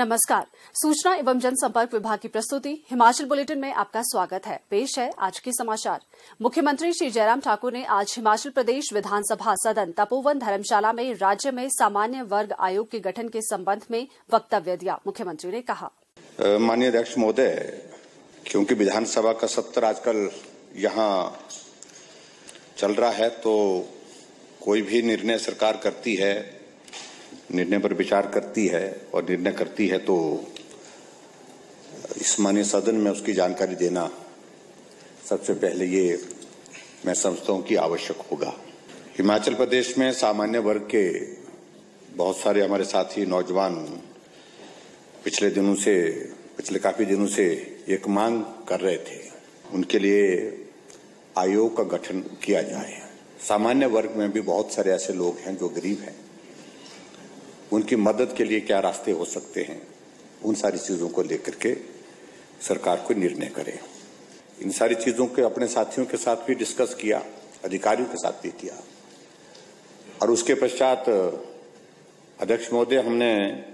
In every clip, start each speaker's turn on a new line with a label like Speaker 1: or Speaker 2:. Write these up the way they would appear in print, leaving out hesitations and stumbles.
Speaker 1: नमस्कार। सूचना एवं जनसंपर्क विभाग की प्रस्तुति हिमाचल बुलेटिन में आपका स्वागत है। पेश है आज के समाचार। मुख्यमंत्री श्री जयराम ठाकुर ने आज हिमाचल प्रदेश विधानसभा सदन तपोवन धर्मशाला में राज्य में सामान्य वर्ग आयोग के गठन के संबंध में वक्तव्य दिया। मुख्यमंत्री ने कहा,
Speaker 2: माननीय अध्यक्ष महोदय, क्योंकि विधानसभा का सत्र आजकल यहाँ चल रहा है, तो कोई भी निर्णय सरकार करती है, निर्णय पर विचार करती है और निर्णय करती है, तो इस माननीय सदन में उसकी जानकारी देना सबसे पहले ये मैं समझता हूँ कि आवश्यक होगा। हिमाचल प्रदेश में सामान्य वर्ग के बहुत सारे हमारे साथी नौजवान पिछले काफी दिनों से एक मांग कर रहे थे, उनके लिए आयोग का गठन किया जाए। सामान्य वर्ग में भी बहुत सारे ऐसे लोग हैं जो गरीब हैं, उनकी मदद के लिए क्या रास्ते हो सकते हैं, उन सारी चीजों को लेकर के सरकार को निर्णय करे। इन सारी चीजों के अपने साथियों के साथ भी डिस्कस किया, अधिकारियों के साथ भी किया, और उसके पश्चात अध्यक्ष महोदय, हमने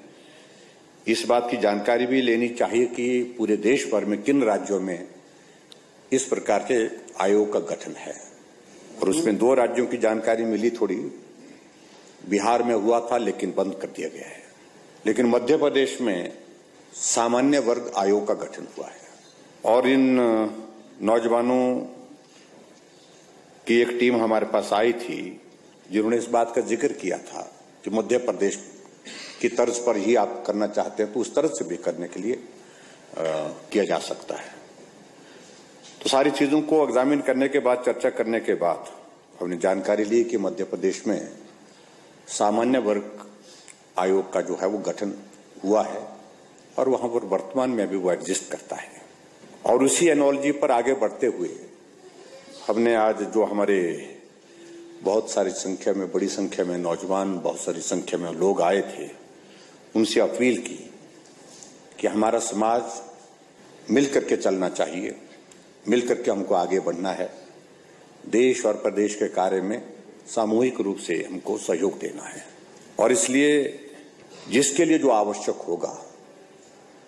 Speaker 2: इस बात की जानकारी भी लेनी चाहिए कि पूरे देश भर में किन राज्यों में इस प्रकार के आयोग का गठन है, और उसमें 2 राज्यों की जानकारी मिली थोड़ी। बिहार में हुआ था लेकिन बंद कर दिया गया है, लेकिन मध्य प्रदेश में सामान्य वर्ग आयोग का गठन हुआ है। और इन नौजवानों की एक टीम हमारे पास आई थी, जिन्होंने इस बात का जिक्र किया था कि मध्य प्रदेश की तर्ज पर ही आप करना चाहते हैं, तो उस तरह से भी करने के लिए किया जा सकता है। तो सारी चीजों को एग्जामिन करने के बाद, चर्चा करने के बाद हमने जानकारी ली कि मध्य प्रदेश में सामान्य वर्ग आयोग का जो है वो गठन हुआ है, और वहां पर वर्तमान में भी वो एग्जिस्ट करता है। और उसी एनोलॉजी पर आगे बढ़ते हुए हमने आज जो हमारे बहुत सारी संख्या में, बड़ी संख्या में नौजवान, बहुत सारी संख्या में लोग आए थे, उनसे अपील की कि हमारा समाज मिल करके चलना चाहिए, मिल करके हमको आगे बढ़ना है, देश और प्रदेश के कार्य में सामूहिक रूप से हमको सहयोग देना है। और इसलिए जिसके लिए जो आवश्यक होगा,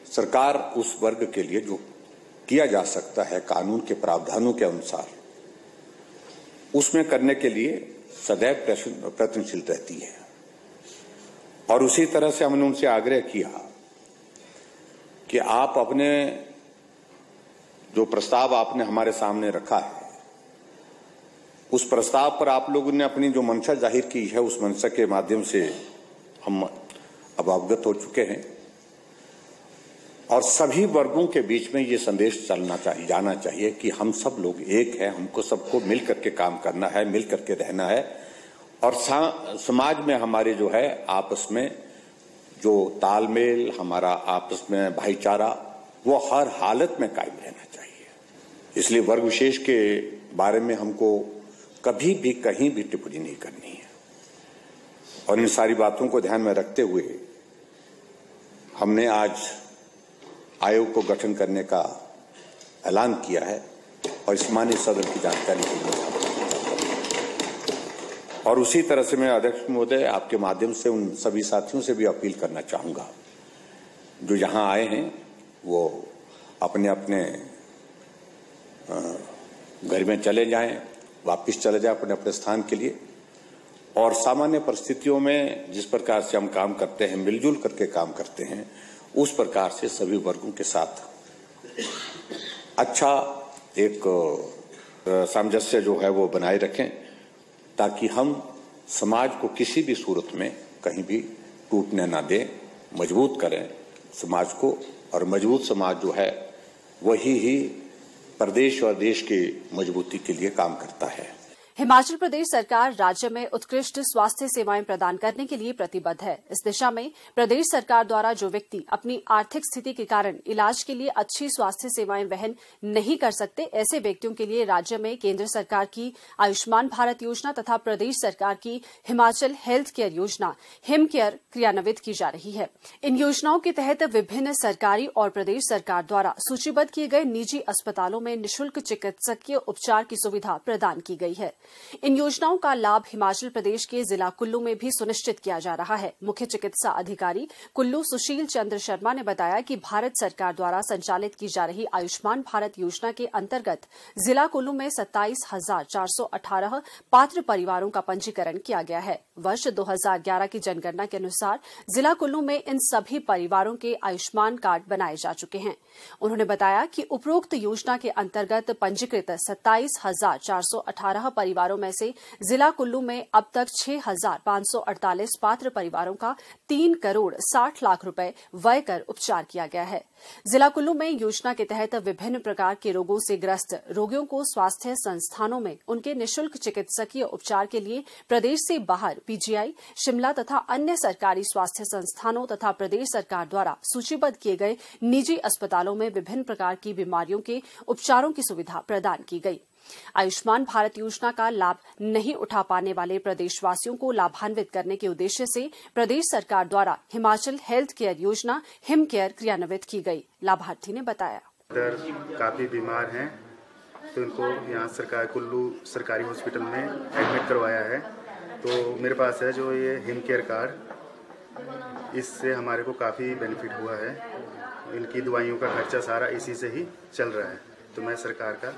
Speaker 2: सरकार उस वर्ग के लिए जो किया जा सकता है कानून के प्रावधानों के अनुसार, उसमें करने के लिए सदैव प्रयत्नशील रहती है। और उसी तरह से हमने उनसे आग्रह किया कि आप अपने जो प्रस्ताव आपने हमारे सामने रखा है, उस प्रस्ताव पर आप लोगों ने अपनी जो मंशा जाहिर की है, उस मंशा के माध्यम से हम अब अवगत हो चुके हैं। और सभी वर्गों के बीच में ये संदेश जाना चाहिए कि हम सब लोग एक हैं, हमको सबको मिल करके काम करना है, मिल करके रहना है, और समाज में हमारे जो है आपस में जो तालमेल, हमारा आपस में भाईचारा, वो हर हालत में कायम रहना चाहिए। इसलिए वर्ग विशेष के बारे में हमको कभी भी कहीं भी टिप्पणी नहीं करनी है। और इन सारी बातों को ध्यान में रखते हुए हमने आज आयोग को गठन करने का ऐलान किया है, और इस माननीय सदन की जानकारी के लिए। और उसी तरह से मैं अध्यक्ष महोदय, आपके माध्यम से उन सभी साथियों से भी अपील करना चाहूंगा जो यहां आए हैं, वो अपने अपने घर में चले जाएं, वापिस चले जाए अपने अपने स्थान के लिए। और सामान्य परिस्थितियों में जिस प्रकार से हम काम करते हैं, मिलजुल करके काम करते हैं, उस प्रकार से सभी वर्गों के साथ अच्छा एक सामंजस्य जो है वो बनाए रखें, ताकि हम समाज को किसी भी सूरत में कहीं भी टूटने ना दें, मजबूत करें समाज को। और मजबूत समाज जो है वही प्रदेश और देश की मजबूती के लिए काम करता है।
Speaker 1: हिमाचल प्रदेश सरकार राज्य में उत्कृष्ट स्वास्थ्य सेवाएं प्रदान करने के लिए प्रतिबद्ध है। इस दिशा में प्रदेश सरकार द्वारा जो व्यक्ति अपनी आर्थिक स्थिति के कारण इलाज के लिए अच्छी स्वास्थ्य सेवाएं वहन नहीं कर सकते, ऐसे व्यक्तियों के लिए राज्य में केंद्र सरकार की आयुष्मान भारत योजना तथा प्रदेश सरकार की हिमाचल हेल्थ केयर योजना हिम केयर क्रियान्वित की जा रही है। इन योजनाओं के तहत विभिन्न सरकारी और प्रदेश सरकार द्वारा सूचीबद्ध किए गए निजी अस्पतालों में निःशुल्क चिकित्सकीय उपचार की सुविधा प्रदान की गई है। इन योजनाओं का लाभ हिमाचल प्रदेश के जिला कुल्लू में भी सुनिश्चित किया जा रहा है। मुख्य चिकित्सा अधिकारी कुल्लू सुशील चंद्र शर्मा ने बताया कि भारत सरकार द्वारा संचालित की जा रही आयुष्मान भारत योजना के अंतर्गत जिला कुल्लू में 27,418 पात्र परिवारों का पंजीकरण किया गया है। वर्ष 2011 की जनगणना के अनुसार जिला कुल्लू में इन सभी परिवारों के आयुष्मान कार्ड बनाए जा चुके हैं। उन्होंने बताया कि उपरोक्त योजना के अंतर्गत पंजीकृत 27,418 परिवारों में से जिला कुल्लू में अब तक 6,548 पात्र परिवारों का 3 करोड़ 60 लाख रुपए व्यय कर उपचार किया गया है। जिला कुल्लू में योजना के तहत विभिन्न प्रकार के रोगों से ग्रस्त रोगियों को स्वास्थ्य संस्थानों में उनके निःशुल्क चिकित्सकीय उपचार के लिए प्रदेश से बाहर पीजीआई, शिमला तथा अन्य सरकारी स्वास्थ्य संस्थानों तथा प्रदेश सरकार द्वारा सूचीबद्ध किए गए निजी अस्पतालों में विभिन्न प्रकार की बीमारियों के उपचारों की सुविधा प्रदान की गई। आयुष्मान भारत योजना का लाभ नहीं उठा पाने वाले प्रदेशवासियों को लाभान्वित करने के उद्देश्य से प्रदेश सरकार द्वारा हिमाचल हेल्थ केयर योजना हिम केयर क्रियान्वित की गई। लाभार्थी ने बताया,
Speaker 3: काफी बीमार हैं तो इनको यहाँ सरकार कुल्लू सरकारी हॉस्पिटल में एडमिट करवाया है। तो मेरे पास है जो ये हिम केयर कार्ड, इससे हमारे को काफ़ी बेनिफिट हुआ है। इनकी दवाइयों का खर्चा सारा इसी से ही चल रहा है। तो मैं सरकार का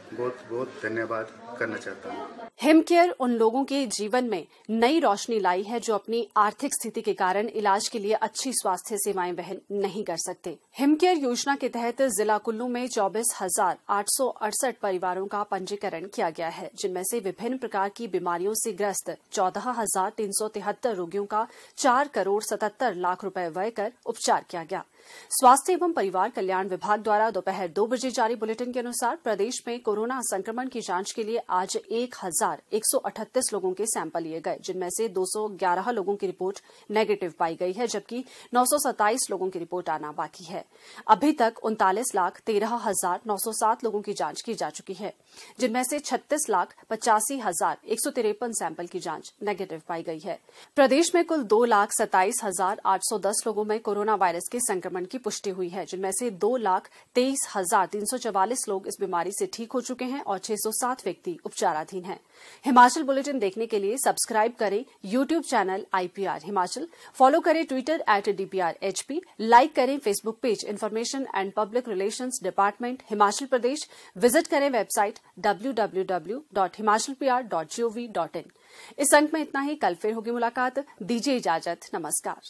Speaker 3: बहुत बहुत धन्यवाद करना चाहता हूँ।
Speaker 1: हिम केयर उन लोगों के जीवन में नई रोशनी लाई है जो अपनी आर्थिक स्थिति के कारण इलाज के लिए अच्छी स्वास्थ्य सेवाएं वहन नहीं कर सकते। हिम केयर योजना के तहत जिला कुल्लू में 24,868 परिवारों का पंजीकरण किया गया है, जिनमें से विभिन्न प्रकार की बीमारियों से ग्रस्त 14,373 रोगियों का 4 करोड़ 77 लाख रुपए व्यय कर उपचार किया गया। स्वास्थ्य एवं परिवार कल्याण विभाग द्वारा दोपहर 2 बजे जारी बुलेटिन के अनुसार प्रदेश में कोरोना संक्रमण की जांच के लिए आज 1,138 लोगों के सैंपल लिए गए, जिनमें से 211 लोगों की रिपोर्ट नेगेटिव पाई गई है, जबकि 927 लोगों की रिपोर्ट आना बाकी है। अभी तक 39,13,907 लोगों की जांच की जा चुकी है, जिनमें से 36,85,153 सैंपल की जांच नेगेटिव पाई गई है। प्रदेश में कुल 2,27,810 लोगों में कोरोना वायरस के संक्रमण की पुष्टि हुई है, जिनमें से 2,23,344 लोग इस बीमारी से ठीक हो चुके हैं और 607 व्यक्ति उपचाराधीन हैं। हिमाचल बुलेटिन देखने के लिए सब्सक्राइब करें YouTube channel IPR Himachal, follow करें ट्विटर @DPRHP, लाइक करें Facebook page information and public relations department Himachal Pradesh, visit करें वेबसाइट www.himachalpr.gov.in। इस अंक में इतना ही। कल फिर होगी मुलाकात। दीजिए इजाजत। नमस्कार।